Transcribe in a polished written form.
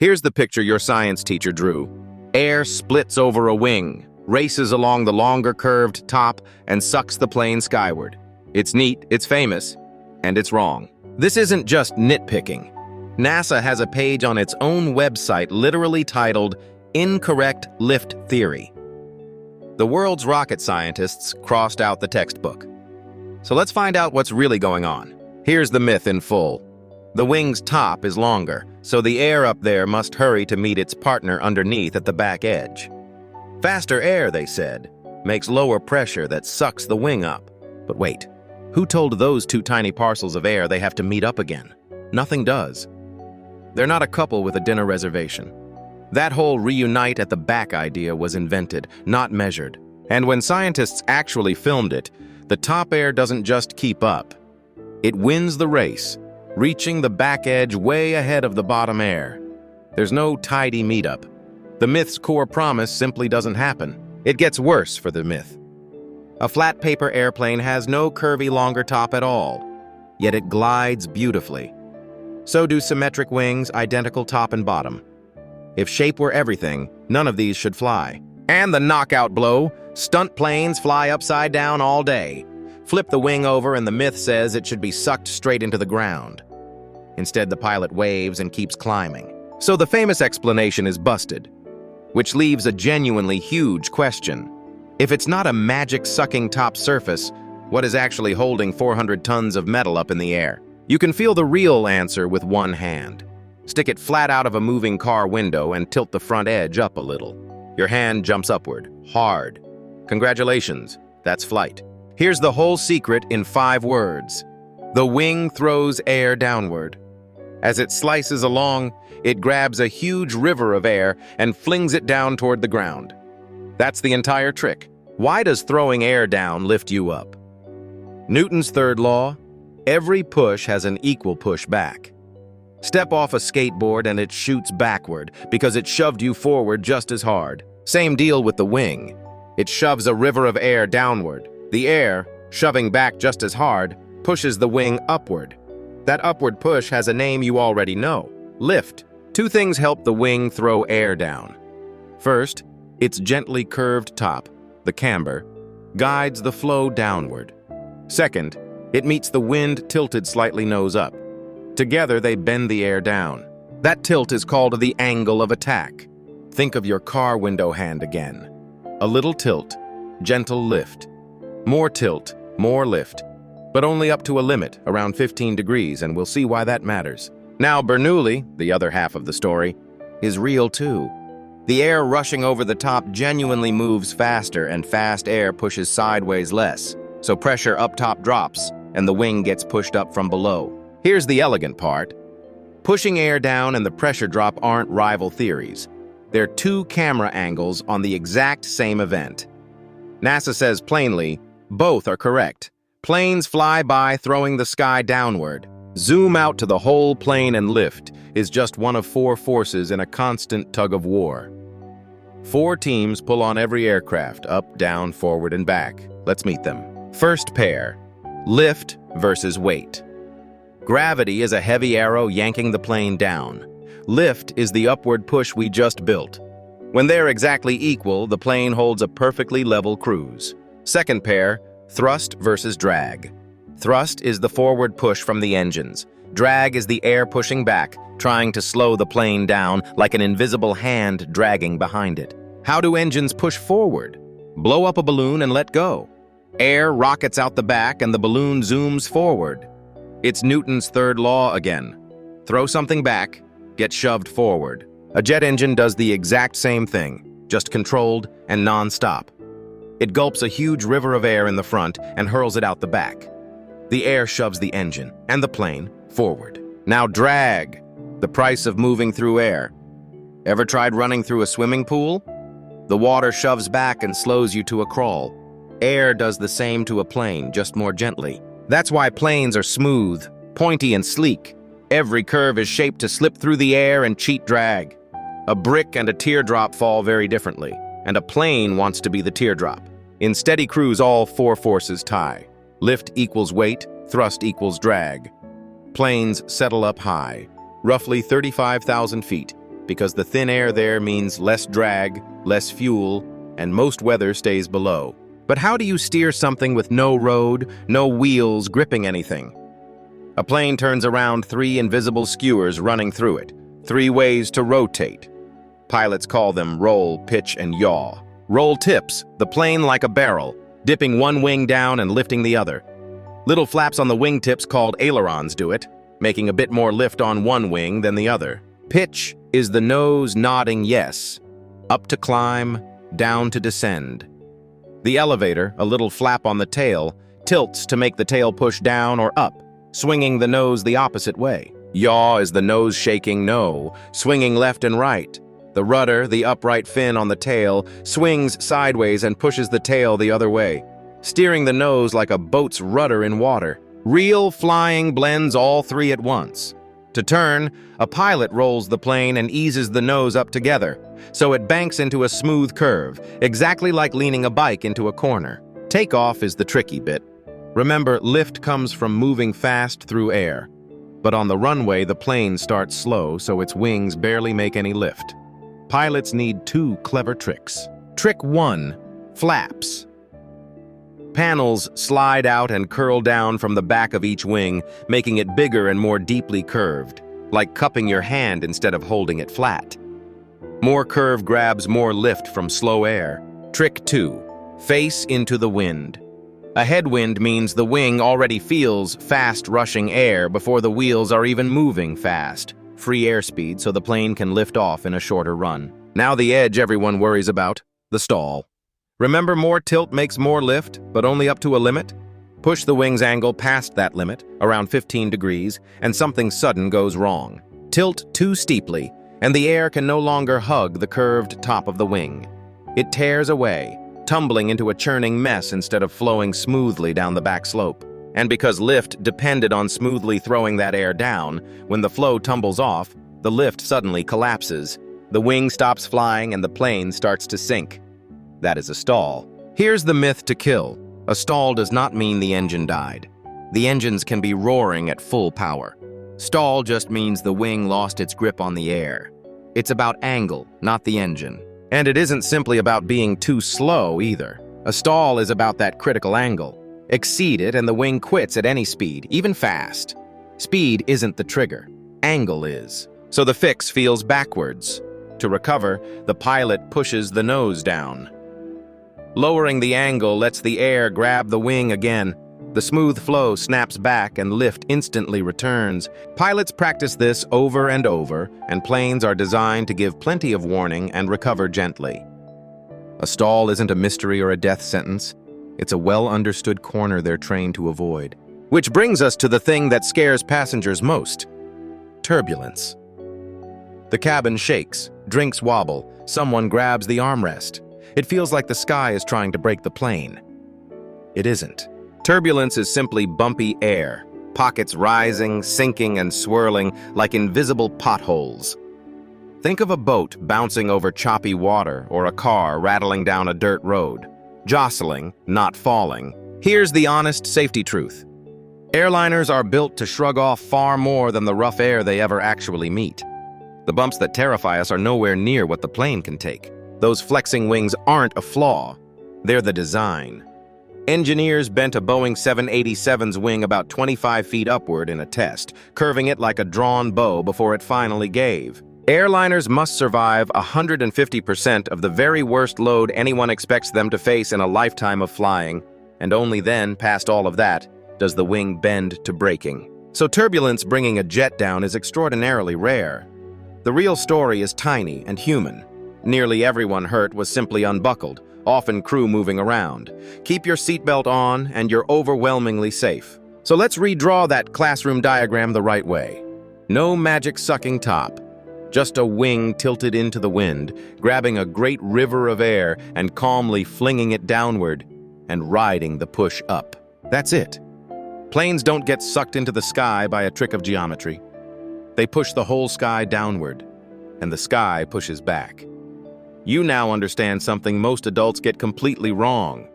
Here's the picture your science teacher drew. Air splits over a wing, races along the longer curved top, and sucks the plane skyward. It's neat, it's famous, and it's wrong. This isn't just nitpicking. NASA has a page on its own website literally titled Incorrect Lift Theory. The world's rocket scientists crossed out the textbook. So let's find out what's really going on. Here's the myth in full. The wing's top is longer, so the air up there must hurry to meet its partner underneath at the back edge. Faster air, they said, makes lower pressure that sucks the wing up. But wait, who told those two tiny parcels of air they have to meet up again? Nothing does. They're not a couple with a dinner reservation. That whole reunite at the back idea was invented, not measured. And when scientists actually filmed it, the top air doesn't just keep up. It wins the race, reaching the back edge way ahead of the bottom air. There's no tidy meetup. The myth's core promise simply doesn't happen. It gets worse for the myth. A flat paper airplane has no curvy longer top at all, yet it glides beautifully. So do symmetric wings, identical top and bottom. If shape were everything, none of these should fly. And the knockout blow, stunt planes fly upside down all day. Flip the wing over and the myth says it should be sucked straight into the ground. Instead, the pilot waves and keeps climbing. So the famous explanation is busted, which leaves a genuinely huge question. If it's not a magic sucking top surface, what is actually holding 400 tons of metal up in the air? You can feel the real answer with one hand. Stick it flat out of a moving car window and tilt the front edge up a little. Your hand jumps upward, hard. Congratulations, that's flight. Here's the whole secret in 5 words. The wing throws air downward. As it slices along, it grabs a huge river of air and flings it down toward the ground. That's the entire trick. Why does throwing air down lift you up? Newton's third law: every push has an equal push back. Step off a skateboard and it shoots backward because it shoved you forward just as hard. Same deal with the wing. It shoves a river of air downward. The air, shoving back just as hard, pushes the wing upward. That upward push has a name you already know: lift. 2 things help the wing throw air down. First, its gently curved top, the camber, guides the flow downward. Second, it meets the wind tilted slightly nose up. Together, they bend the air down. That tilt is called the angle of attack. Think of your car window hand again. A little tilt, gentle lift. More tilt, more lift. But only up to a limit, around 15 degrees, and we'll see why that matters. Now, Bernoulli, the other half of the story, is real too. The air rushing over the top genuinely moves faster, and fast air pushes sideways less. So pressure up top drops, and the wing gets pushed up from below. Here's the elegant part. Pushing air down and the pressure drop aren't rival theories. They're 2 camera angles on the exact same event. NASA says plainly, both are correct. Planes fly by throwing the sky downward. Zoom out to the whole plane and lift is just one of 4 forces in a constant tug of war. 4 teams pull on every aircraft, up, down, forward, and back. Let's meet them. First pair, lift versus weight. Gravity is a heavy arrow yanking the plane down. Lift is the upward push we just built. When they're exactly equal, the plane holds a perfectly level cruise. Second pair, thrust versus drag. Thrust is the forward push from the engines. Drag is the air pushing back, trying to slow the plane down like an invisible hand dragging behind it. How do engines push forward? Blow up a balloon and let go. Air rockets out the back and the balloon zooms forward. It's Newton's third law again. Throw something back, get shoved forward. A jet engine does the exact same thing, just controlled and non-stop. It gulps a huge river of air in the front and hurls it out the back. The air shoves the engine and the plane forward. Now drag, the price of moving through air. Ever tried running through a swimming pool? The water shoves back and slows you to a crawl. Air does the same to a plane, just more gently. That's why planes are smooth, pointy, and sleek. Every curve is shaped to slip through the air and cheat drag. A brick and a teardrop fall very differently, and a plane wants to be the teardrop. In steady cruise, all 4 forces tie. Lift equals weight, thrust equals drag. Planes settle up high, roughly 35,000 feet, because the thin air there means less drag, less fuel, and most weather stays below. But how do you steer something with no road, no wheels gripping anything? A plane turns around 3 invisible skewers running through it, 3 ways to rotate. Pilots call them roll, pitch, and yaw. Roll tips the plane like a barrel, dipping one wing down and lifting the other. Little flaps on the wingtips called ailerons do it, making a bit more lift on one wing than the other. Pitch is the nose nodding yes, up to climb, down to descend. The elevator, a little flap on the tail, tilts to make the tail push down or up, swinging the nose the opposite way. Yaw is the nose shaking no, swinging left and right. The rudder, the upright fin on the tail, swings sideways and pushes the tail the other way, steering the nose like a boat's rudder in water. Real flying blends all 3 at once. To turn, a pilot rolls the plane and eases the nose up together, so it banks into a smooth curve, exactly like leaning a bike into a corner. Takeoff is the tricky bit. Remember, lift comes from moving fast through air. But on the runway, the plane starts slow, so its wings barely make any lift. Pilots need 2 clever tricks. Trick 1, flaps. Panels slide out and curl down from the back of each wing, making it bigger and more deeply curved, like cupping your hand instead of holding it flat. More curve grabs more lift from slow air. Trick 2, face into the wind. A headwind means the wing already feels fast rushing air before the wheels are even moving fast. Free airspeed so the plane can lift off in a shorter run. Now the edge everyone worries about, the stall. Remember, more tilt makes more lift, but only up to a limit? Push the wing's angle past that limit, around 15 degrees, and something sudden goes wrong. Tilt too steeply, and the air can no longer hug the curved top of the wing. It tears away, tumbling into a churning mess instead of flowing smoothly down the back slope. And because lift depended on smoothly throwing that air down, when the flow tumbles off, the lift suddenly collapses. The wing stops flying and the plane starts to sink. That is a stall. Here's the myth to kill. A stall does not mean the engine died. The engines can be roaring at full power. Stall just means the wing lost its grip on the air. It's about angle, not the engine. And it isn't simply about being too slow either. A stall is about that critical angle. Exceed it and the wing quits at any speed, even fast. Speed isn't the trigger. Angle is. So the fix feels backwards. To recover, the pilot pushes the nose down. Lowering the angle lets the air grab the wing again. The smooth flow snaps back and lift instantly returns. Pilots practice this over and over, and planes are designed to give plenty of warning and recover gently. A stall isn't a mystery or a death sentence. It's a well-understood corner they're trained to avoid. Which brings us to the thing that scares passengers most: turbulence. The cabin shakes, drinks wobble, someone grabs the armrest. It feels like the sky is trying to break the plane. It isn't. Turbulence is simply bumpy air, pockets rising, sinking, and swirling like invisible potholes. Think of a boat bouncing over choppy water or a car rattling down a dirt road. Jostling, not falling. Here's the honest safety truth. Airliners are built to shrug off far more than the rough air they ever actually meet. The bumps that terrify us are nowhere near what the plane can take. Those flexing wings aren't a flaw. They're the design. Engineers bent a Boeing 787's wing about 25 feet upward in a test, curving it like a drawn bow before it finally gave. Airliners must survive 150% of the very worst load anyone expects them to face in a lifetime of flying, and only then, past all of that, does the wing bend to breaking. So turbulence bringing a jet down is extraordinarily rare. The real story is tiny and human. Nearly everyone hurt was simply unbuckled, often crew moving around. Keep your seatbelt on and you're overwhelmingly safe. So let's redraw that classroom diagram the right way. No magic sucking top. Just a wing tilted into the wind, grabbing a great river of air and calmly flinging it downward and riding the push up. That's it. Planes don't get sucked into the sky by a trick of geometry. They push the whole sky downward, and the sky pushes back. You now understand something most adults get completely wrong.